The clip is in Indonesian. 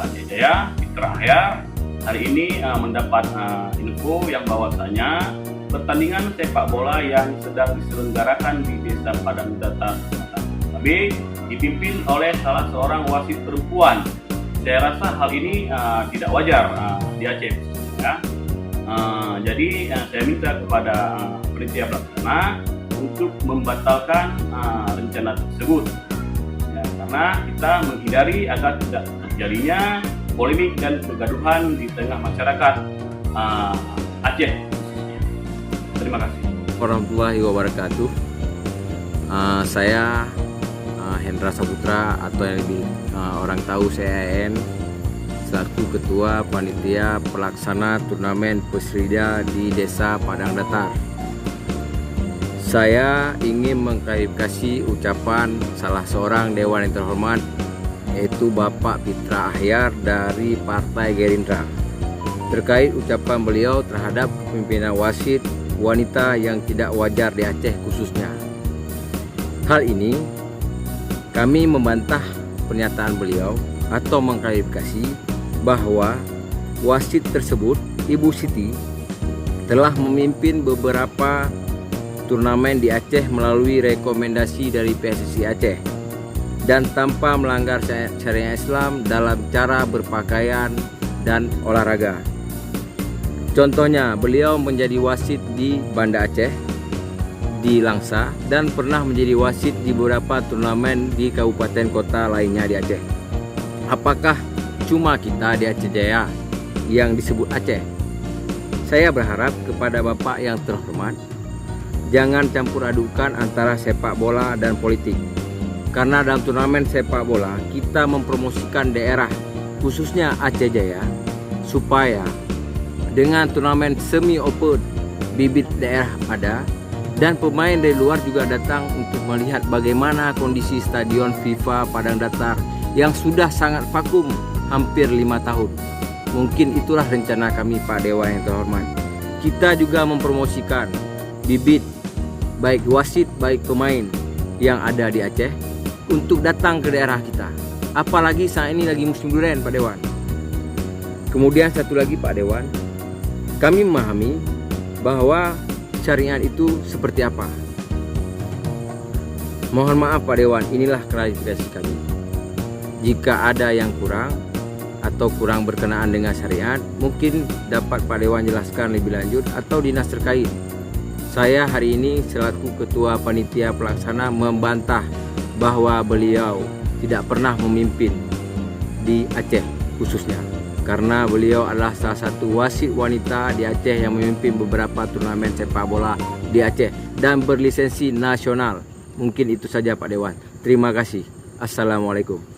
Aceh Jaya, Fitra Ahyar, hari ini mendapat info yang bahwasanya pertandingan sepak bola yang sedang diselenggarakan di Desa Padang Datar Babe dipimpin oleh salah seorang wasit perempuan. Saya rasa hal ini tidak wajar di Aceh. Ya. Jadi saya minta kepada panitia pelaksana untuk membatalkan rencana tersebut. Ya, karena kita menghindari agar tidak terjadinya polemik dan kegaduhan di tengah masyarakat Aceh. Terima kasih. Warahmatullahi wabarakatuh. Saya Hendra Saputra atau yang lebih orang tahu saya AN, selaku Ketua Panitia Pelaksana Turnamen Pusrida di Desa Padang Datar. Saya ingin mengklarifikasi ucapan salah seorang dewan yang terhormat, yaitu Bapak Fitra Ahyar dari Partai Gerindra, terkait ucapan beliau terhadap pimpinan wasit wanita yang tidak wajar di Aceh khususnya. Hal ini kami membantah pernyataan beliau atau mengklarifikasi bahwa wasit tersebut, Ibu Siti, telah memimpin beberapa turnamen di Aceh melalui rekomendasi dari PSSI Aceh dan tanpa melanggar syariat Islam dalam cara berpakaian dan olahraga. Contohnya, beliau menjadi wasit di Banda Aceh, di Langsa, dan pernah menjadi wasit di beberapa turnamen di kabupaten kota lainnya di Aceh. Apakah cuma kita di Aceh Jaya yang disebut Aceh? Saya berharap kepada Bapak yang terhormat, jangan campur adukan antara sepak bola dan politik. Karena dalam turnamen sepak bola kita mempromosikan daerah, khususnya Aceh Jaya, supaya dengan turnamen semi open bibit daerah ada dan pemain dari luar juga datang untuk melihat bagaimana kondisi stadion FIFA Padang Datar yang sudah sangat vakum hampir 5 tahun. Mungkin itulah rencana kami, Pak Dewa yang terhormat. Kita juga mempromosikan bibit baik wasit baik pemain yang ada di Aceh untuk datang ke daerah kita. Apalagi saat ini lagi musim durian, Pak Dewan. Kemudian satu lagi, Pak Dewan, kami memahami bahwa syariat itu seperti apa. Mohon maaf Pak Dewan, inilah klarifikasi kami. Jika ada yang kurang atau kurang berkenaan dengan syariat, mungkin dapat Pak Dewan jelaskan lebih lanjut atau dinas terkait. Saya hari ini selaku Ketua Panitia Pelaksana membantah bahwa beliau tidak pernah memimpin di Aceh khususnya, karena beliau adalah salah satu wasit wanita di Aceh yang memimpin beberapa turnamen sepak bola di Aceh dan berlisensi nasional. Mungkin itu saja Pak Dewan. Terima kasih. Assalamualaikum.